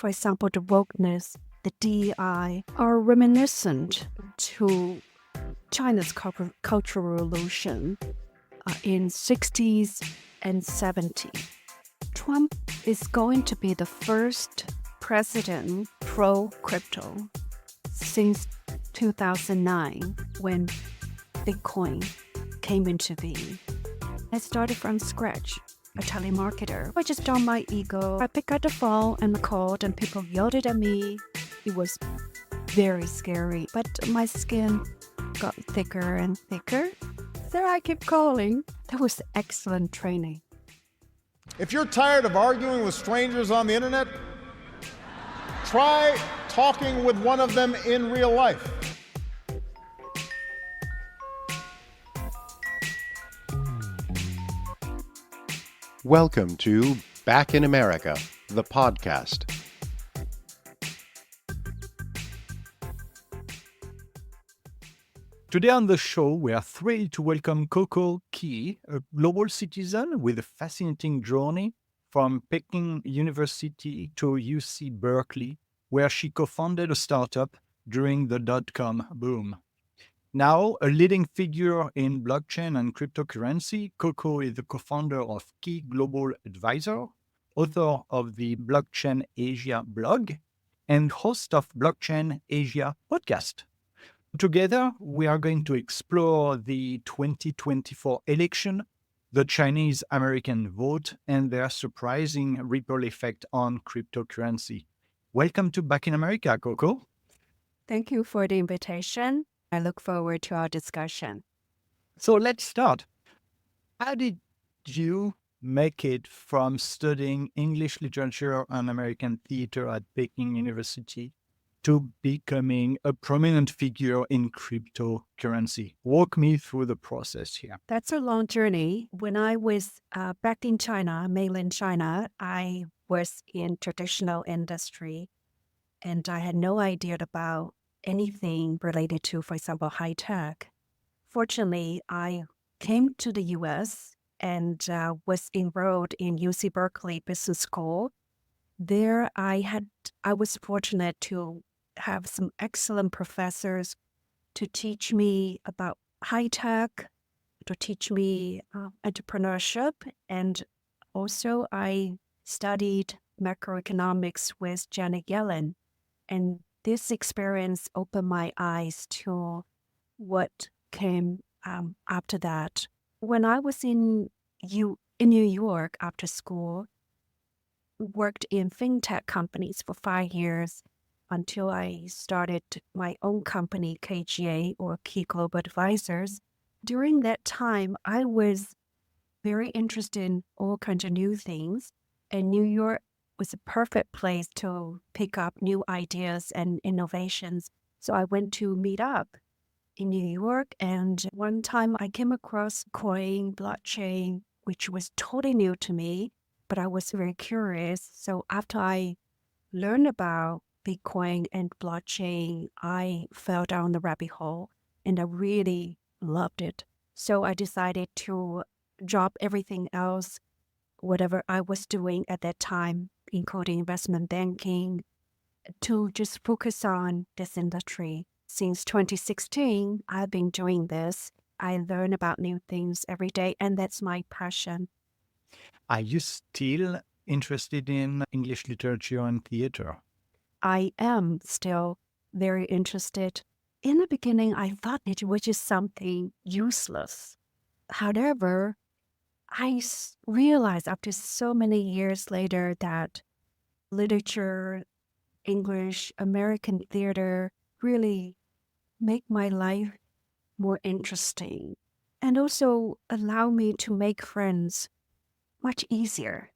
For example, the wokeness, the DEI, are reminiscent to China's cultural revolution in 60s and 70s. Trump is going to be the first president pro-crypto since 2009 when Bitcoin came into being. I started from scratch, a telemarketer. I just on my ego. I picked up the phone and called and people yelled at me. It was very scary, but my skin got thicker and thicker. So I kept calling. That was excellent training. If you're tired of arguing with strangers on the internet, try talking with one of them in real life. Welcome to Back in America, the podcast. Today on the show, we are thrilled to welcome Coco Kee, a global citizen with a fascinating journey from Peking University to UC Berkeley, where she co-founded a startup during the dot-com boom. Now, a leading figure in blockchain and cryptocurrency, Coco is the co-founder of Kee Global Advisor, author of the Blockchain Asia blog, and host of Blockchain Asia podcast. Together, we are going to explore the 2024 election, the Chinese-American vote, and their surprising ripple effect on cryptocurrency. Welcome to Back in America, Coco. Thank you for the invitation. I look forward to our discussion. So let's start. How did you make it from studying English literature and American theater at Peking University to becoming a prominent figure in cryptocurrency? Walk me through the process here. That's a long journey. When I was back in China, mainland China, I was in traditional industry and I had no idea about anything related to, for example, high tech. Fortunately, I came to the US and was enrolled in UC Berkeley Business School. There, I was fortunate to have some excellent professors to teach me about high tech, to teach me entrepreneurship, and also I studied macroeconomics with Janet Yellen. And this experience opened my eyes to what came after that. When I was in New York after school, worked in fintech companies for 5 years until I started my own company, KGA, or Kee Global Advisors. During that time, I was very interested in all kinds of new things, and New York was a perfect place to pick up new ideas and innovations. So I went to meet up in New York, and one time I came across coin, blockchain, which was totally new to me, but I was very curious. So after I learned about Bitcoin and blockchain, I fell down the rabbit hole and I really loved it. So I decided to drop everything else, whatever I was doing at that time, including investment banking, to just focus on this industry. Since 2016, I've been doing this. I learn about new things every day, and that's my passion. Are you still interested in English literature and theater? I am still very interested. In the beginning, I thought it was just something useless. However, I realized after so many years later that literature, English, American theater really make my life more interesting and also allow me to make friends much easier.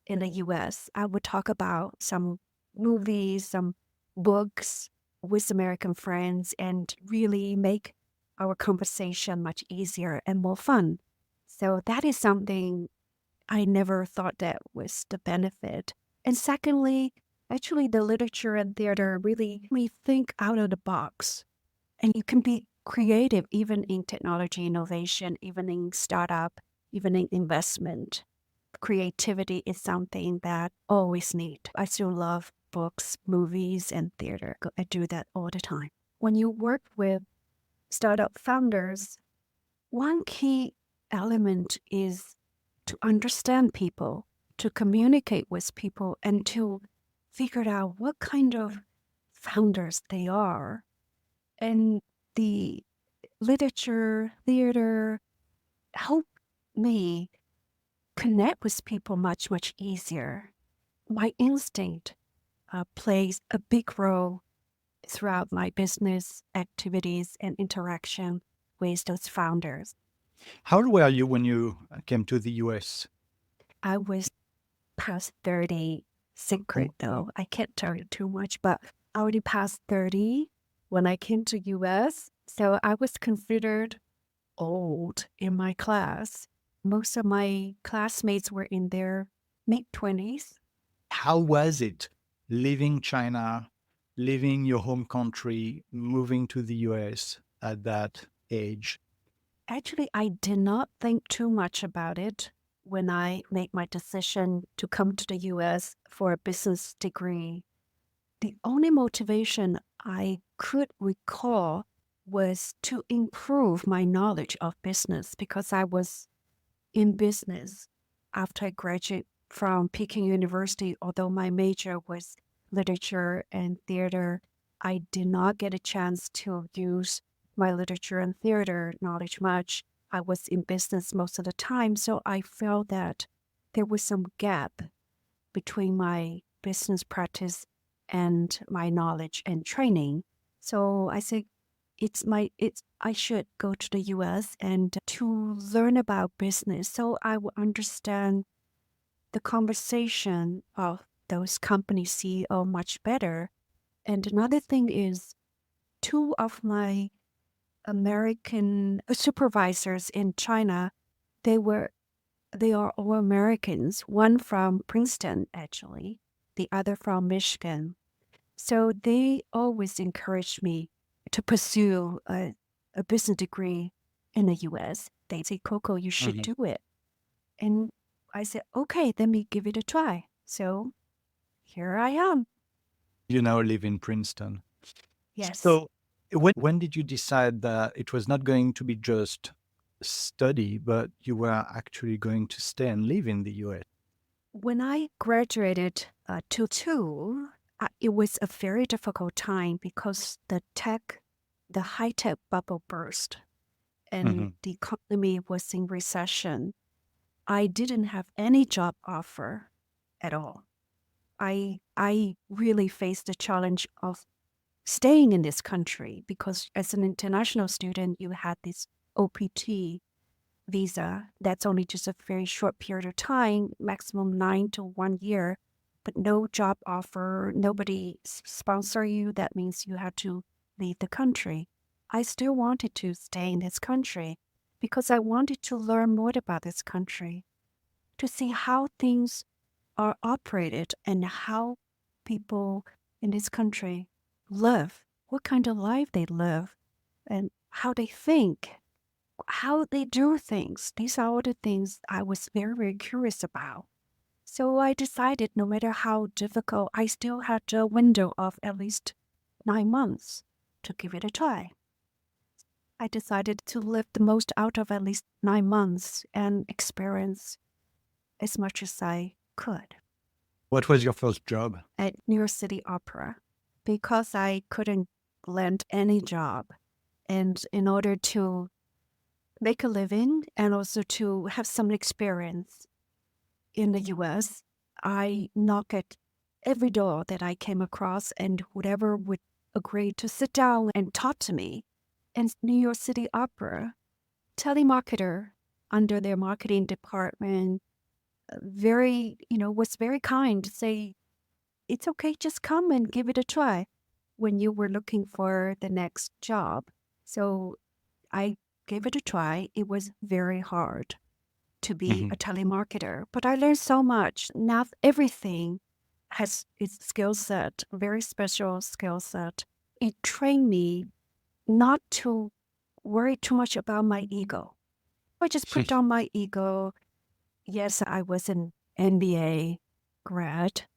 In the US, I would talk about some movies, some books with American friends and really make our conversation much easier and more fun. So that is something I never thought that was the benefit. And secondly, actually the literature and theater really make me think out of the box. And you can be creative even in technology innovation, even in startup, even in investment. Creativity is something that I always need. I still love books, movies, and theater. I do that all the time. When you work with startup founders, one key element is to understand people, to communicate with people, and to figure out what kind of founders they are. And the literature, theater help me connect with people much, much easier. My instinct plays a big role throughout my business activities and interaction with those founders. How old were you when you came to the US? I was past 30, secret though. I can't tell you too much, but I already passed 30 when I came to US. So I was considered old in my class. Most of my classmates were in their mid-20s. How was it leaving China, leaving your home country, moving to the US at that age? Actually, I did not think too much about it when I made my decision to come to the US for a business degree. The only motivation I could recall was to improve my knowledge of business because I was in business after I graduated from Peking University. Although my major was literature and theater, I did not get a chance to use my literature and theater knowledge much. I was in business most of the time, so I felt that there was some gap between my business practice and my knowledge and training. So I said, I should go to the US and to learn about business so I will understand the conversation of those company CEO much better. And another thing is two of my American supervisors in China, they are all Americans, one from Princeton actually, the other from Michigan. So they always encouraged me to pursue a business degree in the US. They say, Coco, you should Mhm. do it. And I said, okay, let me give it a try. So here I am. You now live in Princeton. Yes. So when did you decide that it was not going to be just study, but you were actually going to stay and live in the US? When I graduated two, it was a very difficult time because the high-tech bubble burst and Mhm. the economy was in recession. I didn't have any job offer at all. I really faced the challenge of staying in this country because as an international student, you had this OPT visa. That's only just a very short period of time, maximum 9 to 1 year, but no job offer, nobody sponsor you. That means you had to leave the country. I still wanted to stay in this country because I wanted to learn more about this country, to see how things are operated and how people in this country live, what kind of life they live, and how they think, how they do things. These are all the things I was very, very curious about. So I decided no matter how difficult, I still had a window of at least 9 months to give it a try. I decided to live the most out of at least 9 months and experience as much as I could What was your first job? at New York City Opera because I couldn't land any job. And in order to make a living and also to have some experience in the US, I knocked at every door that I came across, and whoever would agree to sit down and talk to me. And New York City Opera, telemarketer under their marketing department, was very kind to say, it's okay, just come and give it a try when you were looking for the next job. So I gave it a try. It was very hard to be Mhm. a telemarketer, but I learned so much. Now everything has its skill set, very special skill set. It trained me not to worry too much about my ego. I just put down my ego. Yes, I was an MBA grad.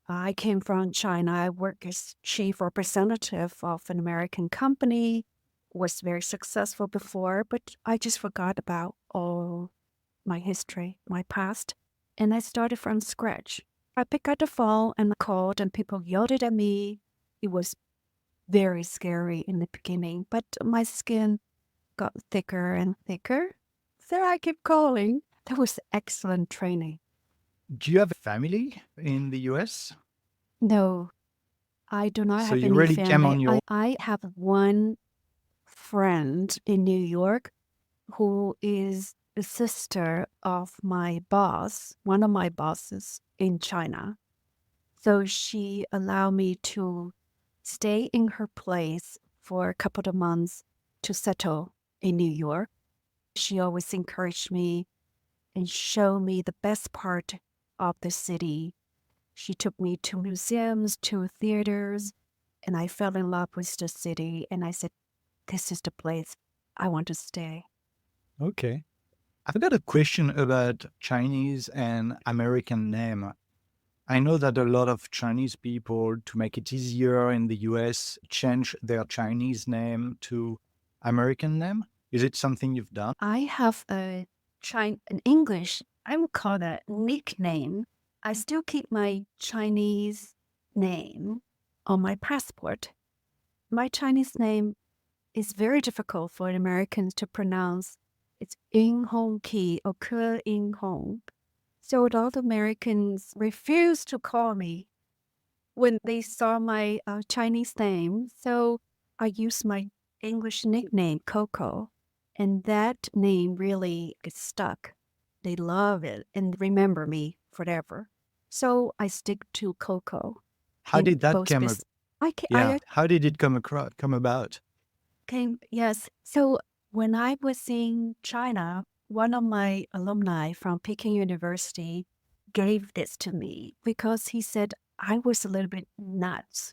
I came from China. I worked as chief representative of an American company, was very successful before, but I just forgot about all my history, my past, and I started from scratch. I picked up the phone and called, and people yelled at me. It was very scary in the beginning, but my skin got thicker and thicker. So I kept calling. That was excellent training. Do you have a family in the US? No, I do not So have you any really came family. on your I have one friend in New York who is the sister of my boss, one of my bosses in China. So she allowed me to stay in her place for a couple of months to settle in New York. She always encouraged me and showed me the best part of the city. She took me to museums, to theaters, and I fell in love with the city. And I said, this is the place I want to stay. Okay. I've got a question about Chinese and American name. I know that a lot of Chinese people, to make it easier in the US, change their Chinese name to American name. Is it something you've done? I have an English, I would call that nickname. I still keep my Chinese name on my passport. My Chinese name is very difficult for Americans to pronounce. It's In Hong Kee or Ke In Hong. So a lot of Americans refuse to call me when they saw my Chinese name. So I use my English nickname, Coco. And that name really gets stuck. They love it and remember me forever. So I stick to Coco How in did that both come? business. Yeah. How did it come about? Yes. So when I was in China, one of my alumni from Peking University gave this to me because he said I was a little bit nuts.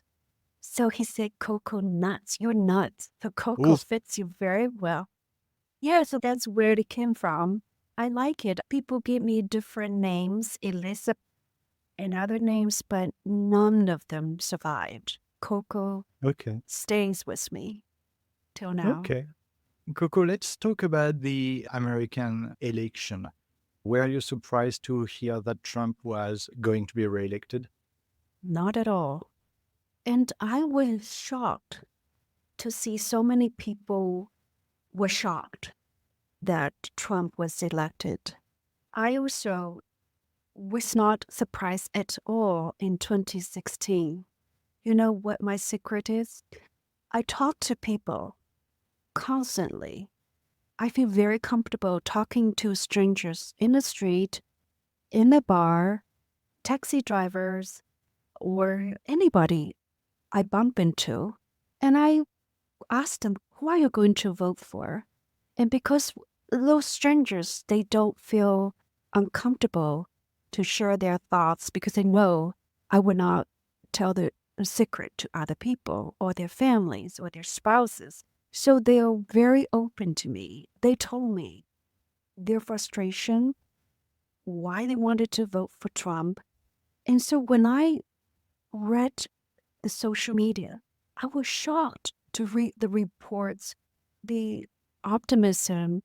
So he said, Coco nuts, you're nuts. The cocoa Oof. fits you very well. Yeah, so that's where it came from. I like it. People give me different names, Elizabeth and other names, but none of them survived. Coco Okay. stays with me till now. Okay. Coco, let's talk about the American election. Were you surprised to hear that Trump was going to be reelected? Not at all. And I was shocked to see so many people were shocked that Trump was elected. I also was not surprised at all in 2016. You know what my secret is? I talk to people constantly. I feel very comfortable talking to strangers in the street, in a bar, taxi drivers, or anybody I bump into. And I ask them, who are you going to vote for? And because those strangers, they don't feel uncomfortable to share their thoughts because they know I would not tell the secret to other people or their families or their spouses. So they are very open to me. They told me their frustration, why they wanted to vote for Trump. And so when I read the social media, I was shocked to read the reports, the optimism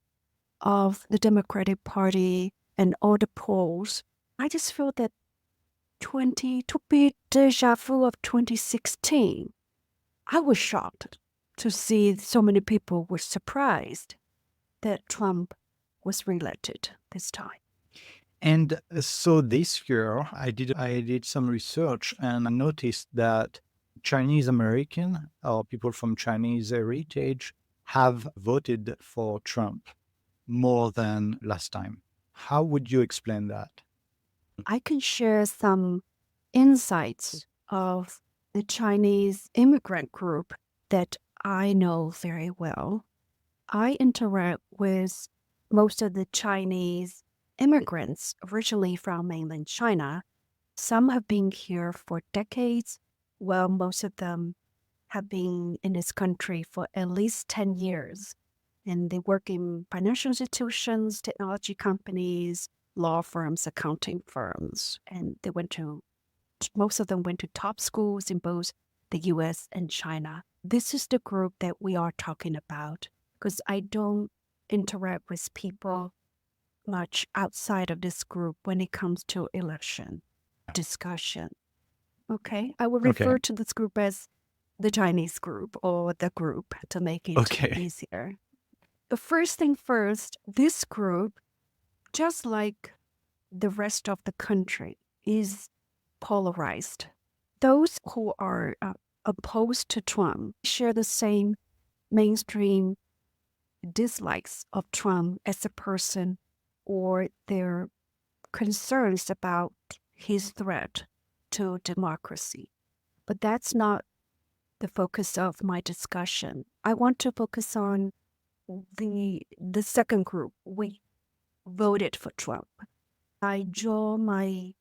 of the Democratic Party and all the polls. I just feel that to be deja vu of 2016. I was shocked to see so many people were surprised that Trump was reelected this time. And so this year, I did some research and I noticed that Chinese American or people from Chinese heritage have voted for Trump more than last time. How would you explain that? I can share some insights of the Chinese immigrant group that I know very well. I interact with most of the Chinese immigrants originally from mainland China. Some have been here for decades, while most of them have been in this country for at least 10 years. And they work in financial institutions, technology companies, law firms, accounting firms, and they went to most of them went to top schools in both the US and China. This is the group that we are talking about because I don't interact with people much outside of this group when it comes to election discussion. Okay, I will Okay. refer to this group as the Chinese group or the group to make it Okay. easier. The first thing first, this group, just like the rest of the country, is polarized. Those who are opposed to Trump share the same mainstream dislikes of Trump as a person or their concerns about his threat to democracy. But that's not the focus of my discussion. I want to focus on the second group. We voted for Trump. I draw my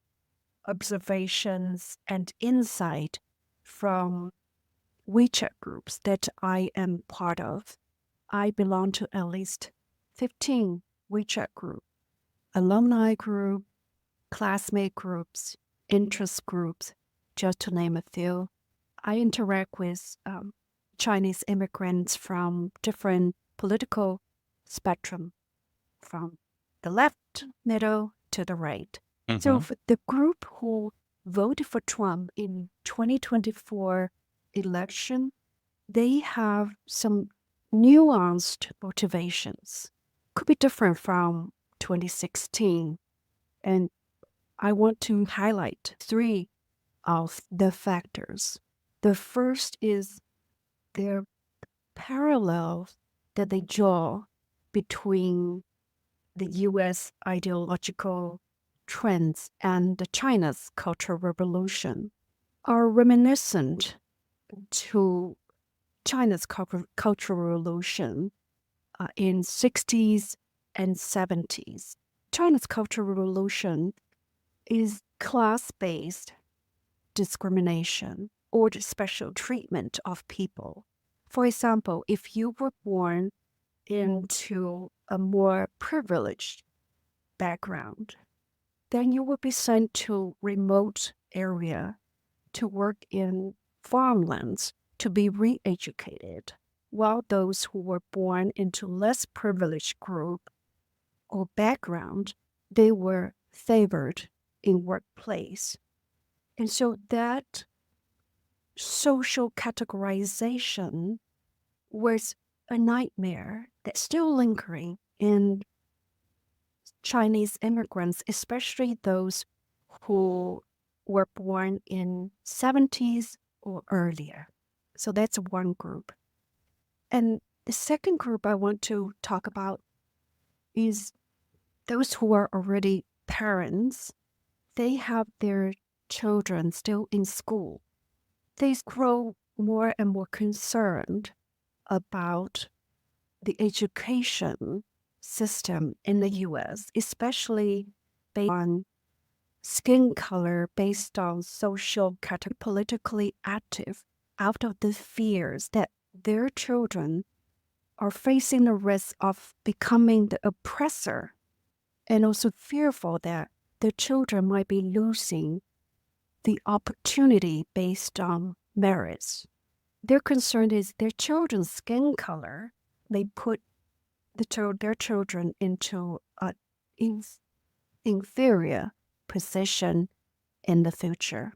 observations and insight from WeChat groups that I am part of. I belong to at least 15 WeChat groups, alumni group, classmate groups, interest groups, just to name a few. I interact with Chinese immigrants from different political spectrum, from the left, middle, to the right. So for the group who voted for Trump in 2024 election, they have some nuanced motivations. Could be different from 2016. And I want to highlight three of the factors. The first is their parallels that they draw between the U.S. ideological trends and China's Cultural Revolution are reminiscent to China's Cultural Revolution in 60s and 70s. China's Cultural Revolution is class-based discrimination or the special treatment of people. For example, if you were born into a more privileged background, then you would be sent to remote area to work in farmlands to be re-educated, while those who were born into less privileged group or background, they were favored in workplace. And so that social categorization was a nightmare that's still lingering in Chinese immigrants, especially those who were born in 70s or earlier. So that's one group. And the second group I want to talk about is those who are already parents. They have their children still in school. They grow more and more concerned about the education system in the U.S., especially based on skin color, based on social category, politically active, out of the fears that their children are facing the risk of becoming the oppressor, and also fearful that their children might be losing the opportunity based on merits. Their concern is their children's skin color may put their children into an inferior position in the future.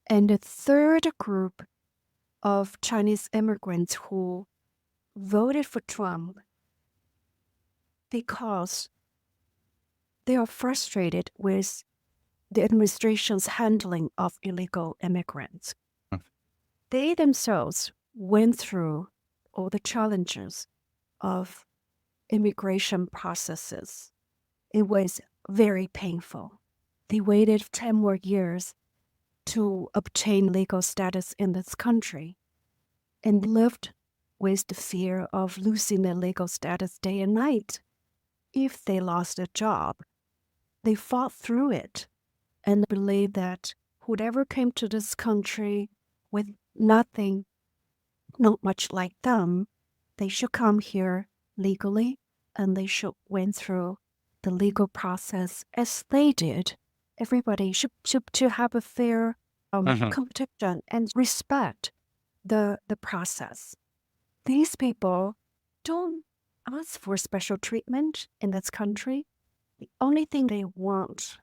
And the third group of Chinese immigrants who voted for Trump because they are frustrated with the administration's handling of illegal immigrants. They themselves went through all the challenges of immigration processes. It was very painful. They waited 10 more years to obtain legal status in this country and lived with the fear of losing their legal status day and night. If they lost a job, they fought through it and believed that whoever came to this country with nothing, not much like them, they should come here legally and they should went through the legal process as they did everybody should to have a fair competition and respect the process. These people don't ask for special treatment in this country. The only thing they want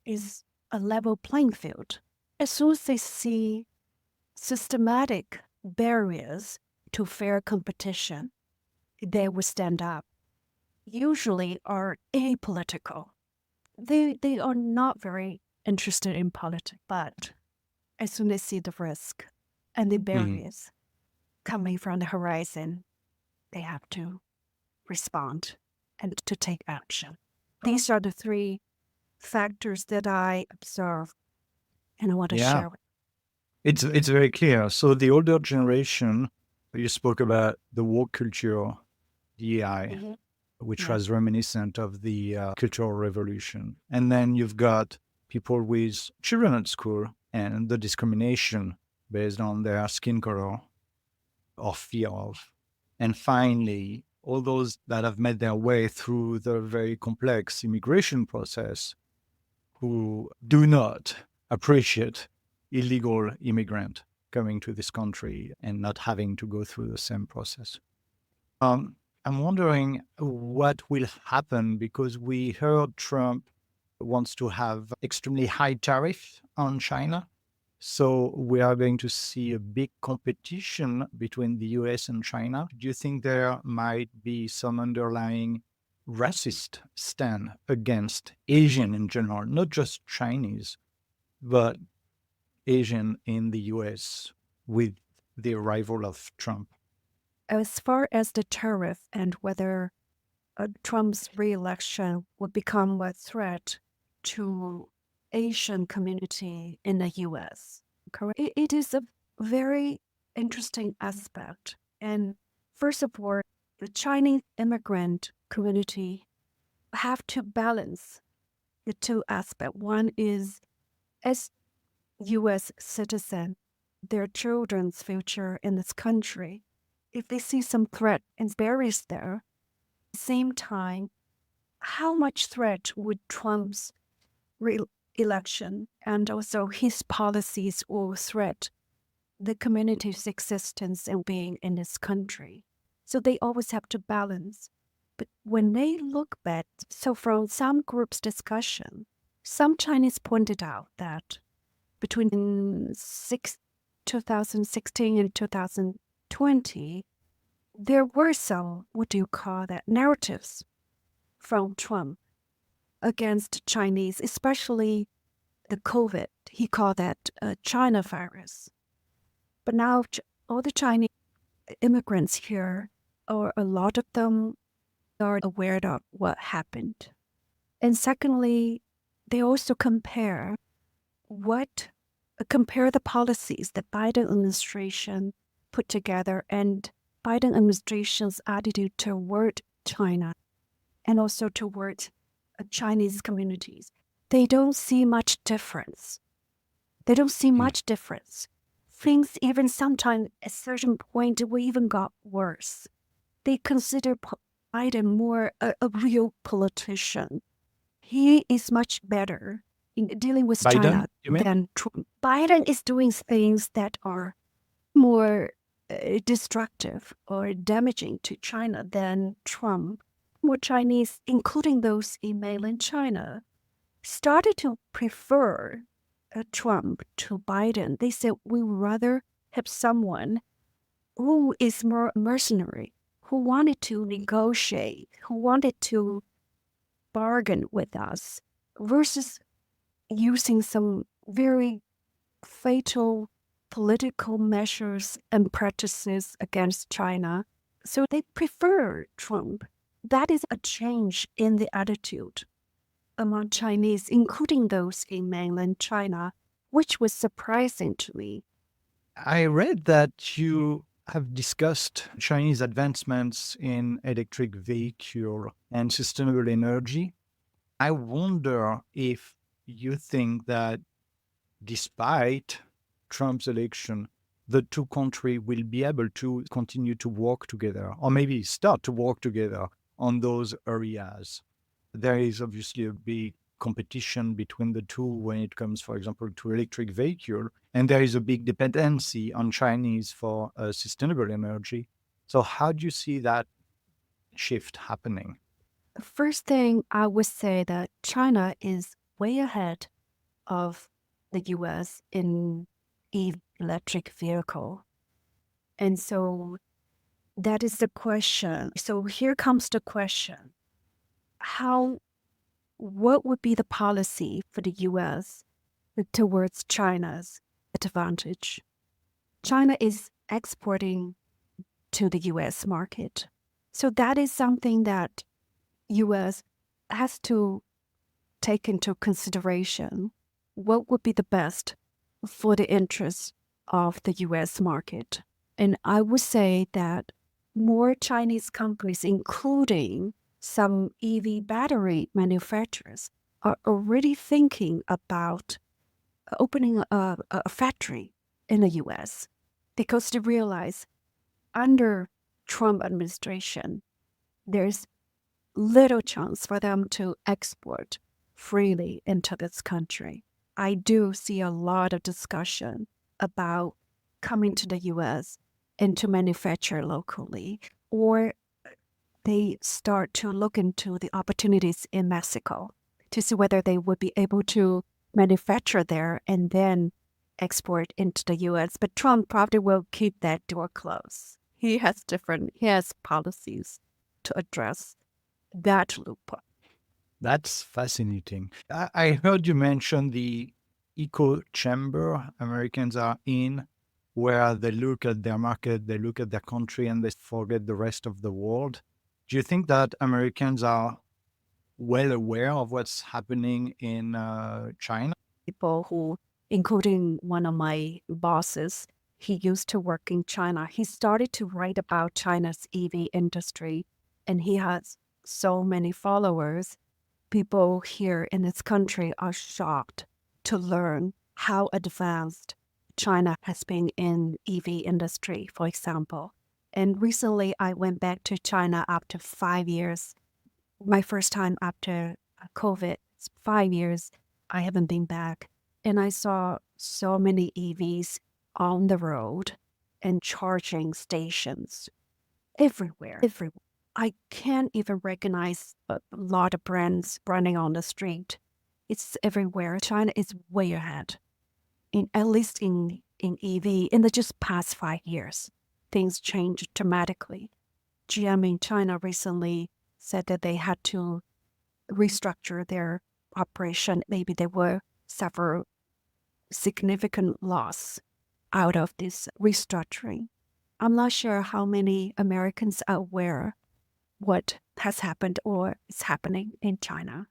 is a level playing field. As soon as they see systematic barriers to fair competition, they will stand up. Usually are apolitical. They are not very interested in politics, but as soon as they see the risk and the barriers coming from the horizon, they have to respond and to take action. These are the three factors that I observe and I want to Yeah, share with it's very clear. So the older generation, you spoke about the woke culture, DEI, you. which Yeah. was reminiscent of the Cultural Revolution. And then you've got people with children at school and the discrimination based on their skin color or fear of. And finally, all those that have made their way through the very complex immigration process who do not appreciate illegal immigrant coming to this country and not having to go through the same process. I'm wondering what will happen because we heard Trump wants to have extremely high tariff on China. So we are going to see a big competition between the US and China. Do you think there might be some underlying racist stand against Asian in general, not just Chinese, but Asian in the US with the arrival of Trump? As far as the tariff and whether Trump's re-election would become a threat to Asian community in the U.S., correct? It is a very interesting aspect. And first of all, the Chinese immigrant community have to balance the two aspects. One is, as U.S. citizen, their children's future in this country. If they see some threat and barriers there, at the same time, how much threat would Trump's re-election and also his policies will threat the community's existence and being in this country? So they always have to balance. But when they look back, so from some groups' discussion, some Chinese pointed out that between 2016 and 2020, there were some, what do you call that, narratives from Trump against Chinese, especially the COVID. He called that China virus. But now all the Chinese immigrants here, or a lot of them, are aware of what happened. And secondly, they also compare the policies that Biden administration put together and Biden administration's attitude toward China and also toward Chinese communities. They don't see much difference. Things even sometimes at a certain point will even got worse. They consider Biden more a real politician. He is much better in dealing with Biden, China you mean? than Trump. Biden is doing things that are more destructive or damaging to China than Trump. More Chinese, including those in mainland China, started to prefer Trump to Biden. They said we would rather have someone who is more mercenary, who wanted to negotiate, who wanted to bargain with us, versus using some very fatal political measures and practices against China. So they prefer Trump. That is a change in the attitude among Chinese, including those in mainland China, which was surprising to me. I read that you have discussed Chinese advancements in electric vehicle and sustainable energy. I wonder if you think that despite Trump's election, the two countries will be able to continue to work together or maybe start to work together on those areas. There is obviously a big competition between the two when it comes, for example, to electric vehicle, and there is a big dependency on Chinese for sustainable energy. So how do you see that shift happening? The first thing I would say that China is way ahead of the US in electric vehicle. And so that is the question. So here comes the question. What would be the policy for the US towards China's advantage? China is exporting to the US market. So that is something that US has to take into consideration. What would be the best for the interests of the US market? And I would say that more Chinese companies, including some EV battery manufacturers, are already thinking about opening a factory in the US because they realize under Trump administration, there's little chance for them to export freely into this country. I do see a lot of discussion about coming to the US and to manufacture locally, or they start to look into the opportunities in Mexico to see whether they would be able to manufacture there and then export into the US. But Trump probably will keep that door closed. He has policies to address that loophole. That's fascinating. I heard you mention the echo chamber Americans are in, where they look at their market, they look at their country, and they forget the rest of the world. Do you think that Americans are well aware of what's happening in China? People who, including one of my bosses, he used to work in China. He started to write about China's EV industry, and he has so many followers. People here in this country are shocked to learn how advanced China has been in EV industry, for example. And recently I went back to China after 5 years. My first time after COVID, it's 5 years I haven't been back. And I saw so many EVs on the road and charging stations everywhere. I can't even recognize a lot of brands running on the street. It's everywhere. China is way ahead, at least in EV. In the just past 5 years, things changed dramatically. GM in China recently said that they had to restructure their operation. Maybe they will suffer significant loss out of this restructuring. I'm not sure how many Americans are aware what has happened or is happening in China.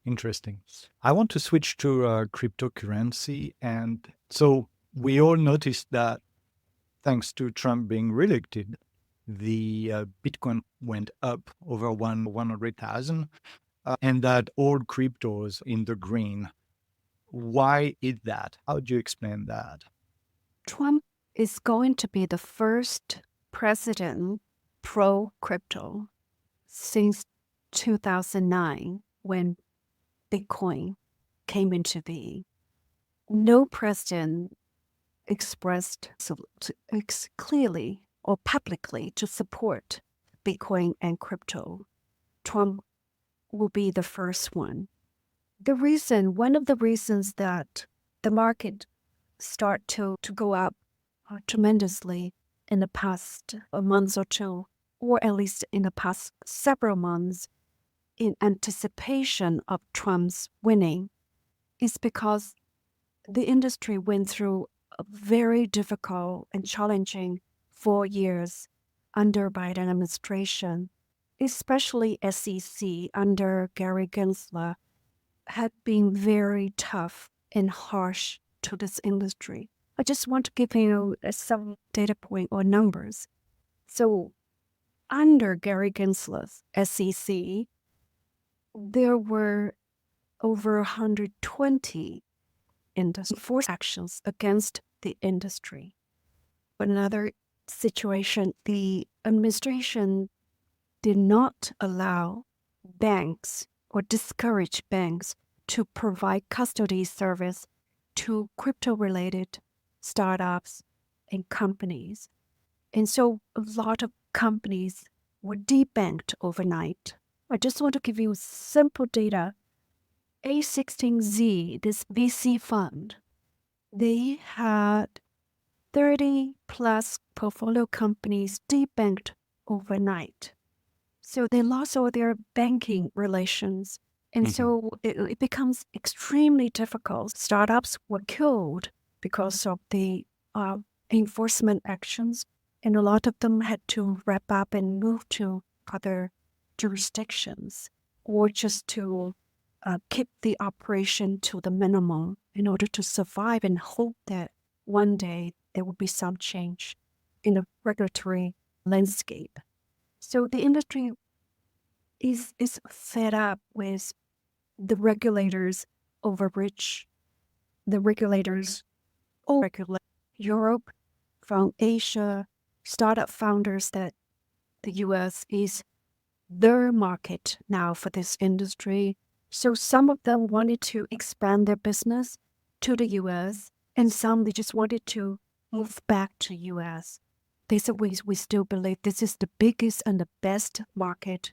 Interesting. I want to switch to cryptocurrency. And so we all noticed that thanks to Trump being reelected, the Bitcoin went up over 100,000 and that all cryptos in the green. Why is that? How do you explain that? Trump is going to be the first president pro-crypto since 2009 when Bitcoin came into being. No president expressed clearly or publicly to support Bitcoin and crypto. Trump will be the first one. One of the reasons that the market start to go up tremendously in the past months or two, or at least in the past several months, in anticipation of Trump's winning, is because the industry went through a very difficult and challenging 4 years under Biden administration, especially SEC under Gary Gensler had been very tough and harsh to this industry. I just want to give you some data point or numbers. So under Gary Gensler's SEC, there were over 120 force actions against the industry. Another situation, the administration did not allow banks or discourage banks to provide custody service to crypto-related startups and companies. And so a lot of companies were debanked overnight. I just want to give you simple data. A16Z, this VC fund, they had 30 plus portfolio companies debanked overnight. So they lost all their banking relations. And so it becomes extremely difficult. Startups were killed because of the enforcement actions. And a lot of them had to wrap up and move to other jurisdictions or just to keep the operation to the minimum in order to survive and hope that one day there will be some change in the regulatory landscape. So the industry is fed up with the regulators overreach, the regulators overregulate Europe, from Asia, startup founders that the US is their market now for this industry. So some of them wanted to expand their business to the US, and some they just wanted to move back to US. They said, we still believe this is the biggest and the best market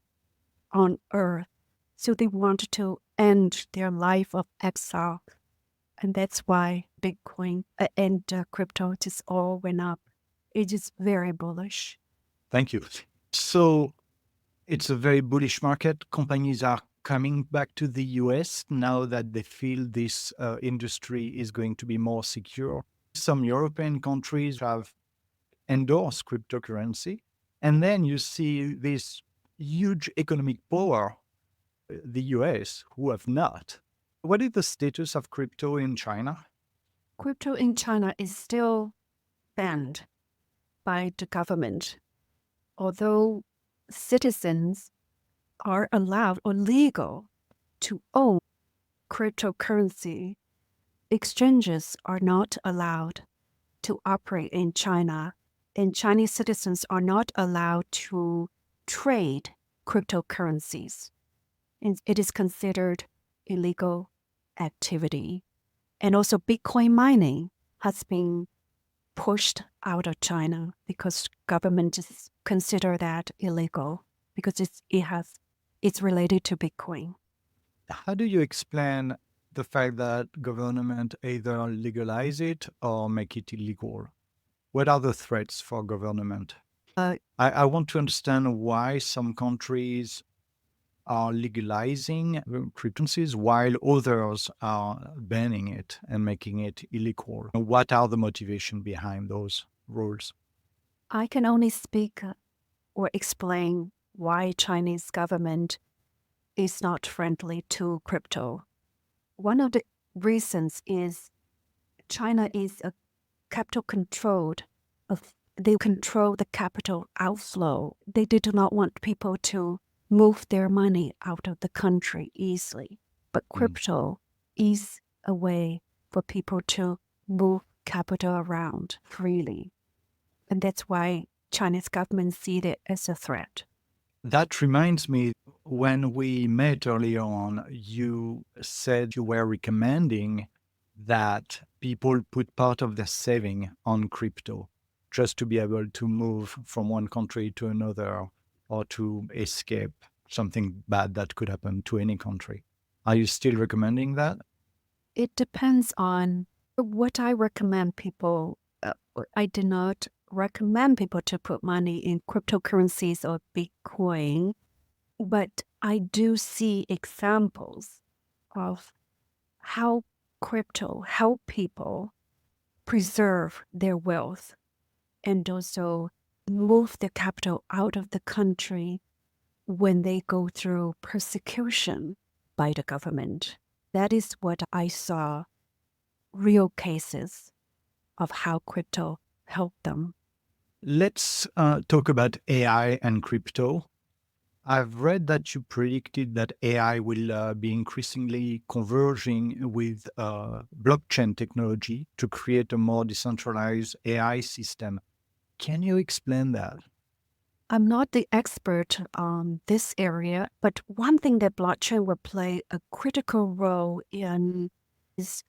on earth. So they wanted to end their life of exile. And that's why Bitcoin and crypto just all went up. It is very bullish. Thank you. So it's a very bullish market. Companies are coming back to the US now that they feel this industry is going to be more secure. Some European countries have endorsed cryptocurrency. And then you see this huge economic power, the US, who have not. What is the status of crypto in China? Crypto in China is still banned by the government. Although citizens are allowed or legal to own cryptocurrency, exchanges are not allowed to operate in China, and Chinese citizens are not allowed to trade cryptocurrencies. And it is considered illegal activity. And also Bitcoin mining has been pushed out of China because government just consider that illegal because it's related to Bitcoin. How do you explain the fact that government either legalize it or make it illegal? What are the threats for government? I want to understand why some countries are legalizing cryptocurrencies while others are banning it and making it illegal. What are the motivation behind those rules? I can only speak or explain why Chinese government is not friendly to crypto. One of the reasons is China is a capital controlled. They control the capital outflow. They do not want people to move their money out of the country easily. But crypto is a way for people to move capital around freely. And that's why Chinese government see it as a threat. That reminds me, when we met earlier on, you said you were recommending that people put part of their saving on crypto just to be able to move from one country to another or to escape something bad that could happen to any country. Are you still recommending that? It depends on what I recommend people. I do not recommend people to put money in cryptocurrencies or Bitcoin, but I do see examples of how crypto help people preserve their wealth and also move the capital out of the country when they go through persecution by the government. That is what I saw, real cases of how crypto helped them. Let's talk about AI and crypto. I've read that you predicted that AI will be increasingly converging with blockchain technology to create a more decentralized AI system. Can you explain that? I'm not the expert on this area, but one thing that blockchain will play a critical role in is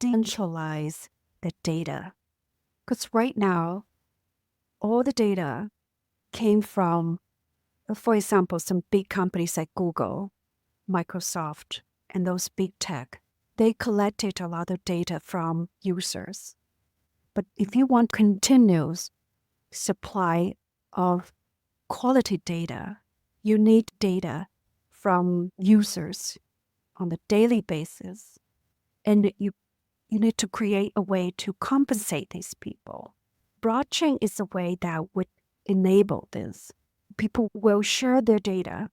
decentralize the data. Because right now, all the data came from, for example, some big companies like Google, Microsoft, and those big tech. They collected a lot of data from users. But if you want continuous supply of quality data, you need data from users on a daily basis. And you need to create a way to compensate these people. Blockchain is a way that would enable this. People will share their data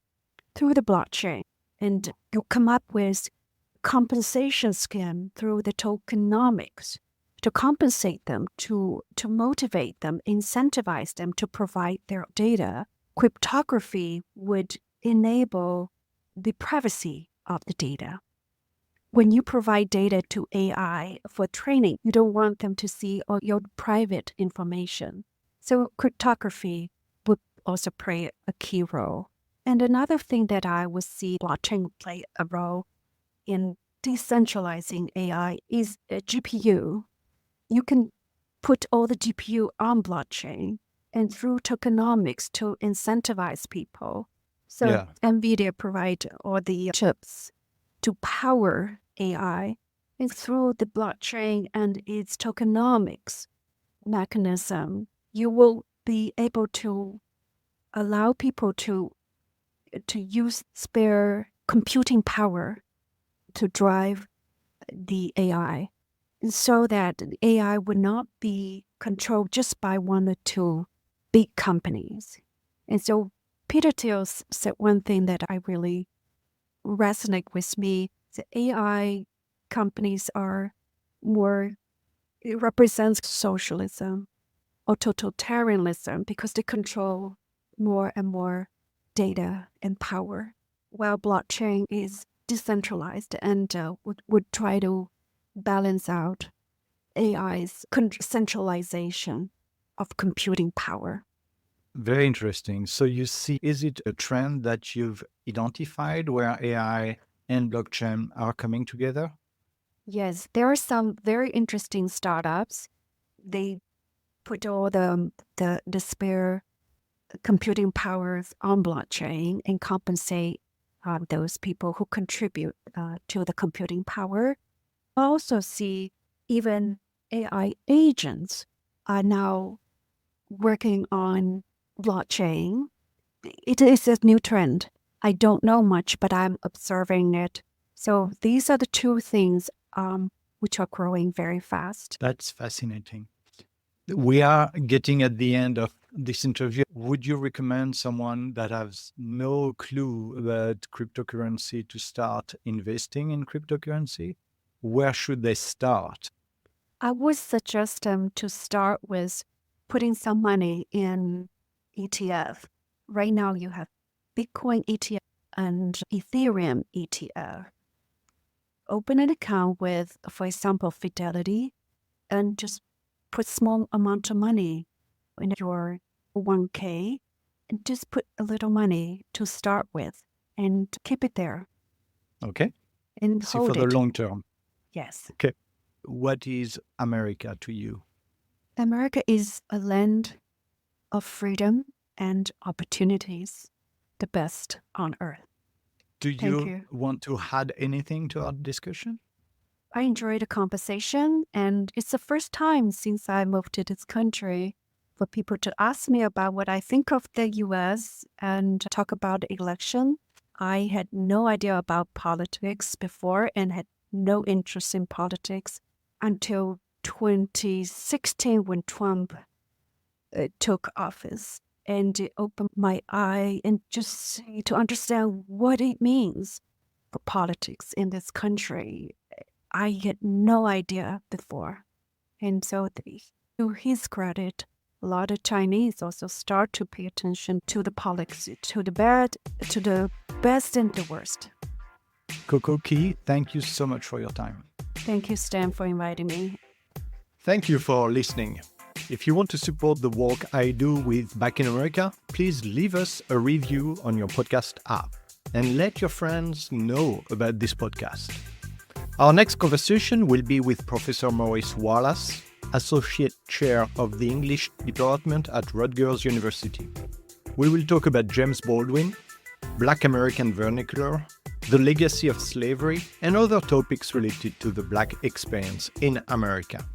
through the blockchain, and you come up with compensation scheme through the tokenomics to compensate them, to motivate them, incentivize them to provide their data. Cryptography would enable the privacy of the data. When you provide data to AI for training, you don't want them to see all your private information. So cryptography would also play a key role. And another thing that I would see blockchain play a role in decentralizing AI is a GPU. You can put all the GPU on blockchain and through tokenomics to incentivize people. So Yeah. NVIDIA provide all the chips to power AI, and through the blockchain and its tokenomics mechanism, you will be able to allow people to use spare computing power to drive the AI, so that the AI would not be controlled just by one or two big companies. And so Peter Thiel said one thing that I really resonate with me. The AI companies are more, it represents socialism or totalitarianism because they control more and more data and power, while blockchain is decentralized and would try to balance out AI's centralization of computing power. Very interesting. So you see, is it a trend that you've identified where AI and blockchain are coming together? Yes, there are some very interesting startups. They put all the spare computing powers on blockchain and compensate those people who contribute to the computing power. I also see even AI agents are now working on blockchain. It is a new trend. I don't know much, but I'm observing it. So these are the two things which are growing very fast. That's fascinating. We are getting at the end of this interview. Would you recommend someone that has no clue about cryptocurrency to start investing in cryptocurrency? Where should they start? I would suggest them to start with putting some money in ETF. Right now you have Bitcoin ETF and Ethereum ETF. Open an account with, for example, Fidelity, and just put small amount of money in your 1K, and just put a little money to start with and keep it there Okay. and See, for hold the it. long term. Yes. Okay. What is America to you? America is a land of freedom and opportunities, the best on earth. Do Thank you you. want to add anything to our discussion? I enjoyed the conversation, and it's the first time since I moved to this country for people to ask me about what I think of the US and talk about the election. I had no idea about politics before and had no interest in politics until 2016 when Trump took office. And it opened my eye and just to understand what it means for politics in this country. I had no idea before. And so to his credit, a lot of Chinese also start to pay attention to the politics, to the best and the worst. Coco Kee, thank you so much for your time. Thank you, Stan, for inviting me. Thank you for listening. If you want to support the work I do with Back in America, please leave us a review on your podcast app and let your friends know about this podcast. Our next conversation will be with Professor Maurice Wallace, Associate Chair of the English Department at Rutgers University. We will talk about James Baldwin, Black American vernacular, the legacy of slavery, and other topics related to the Black experience in America.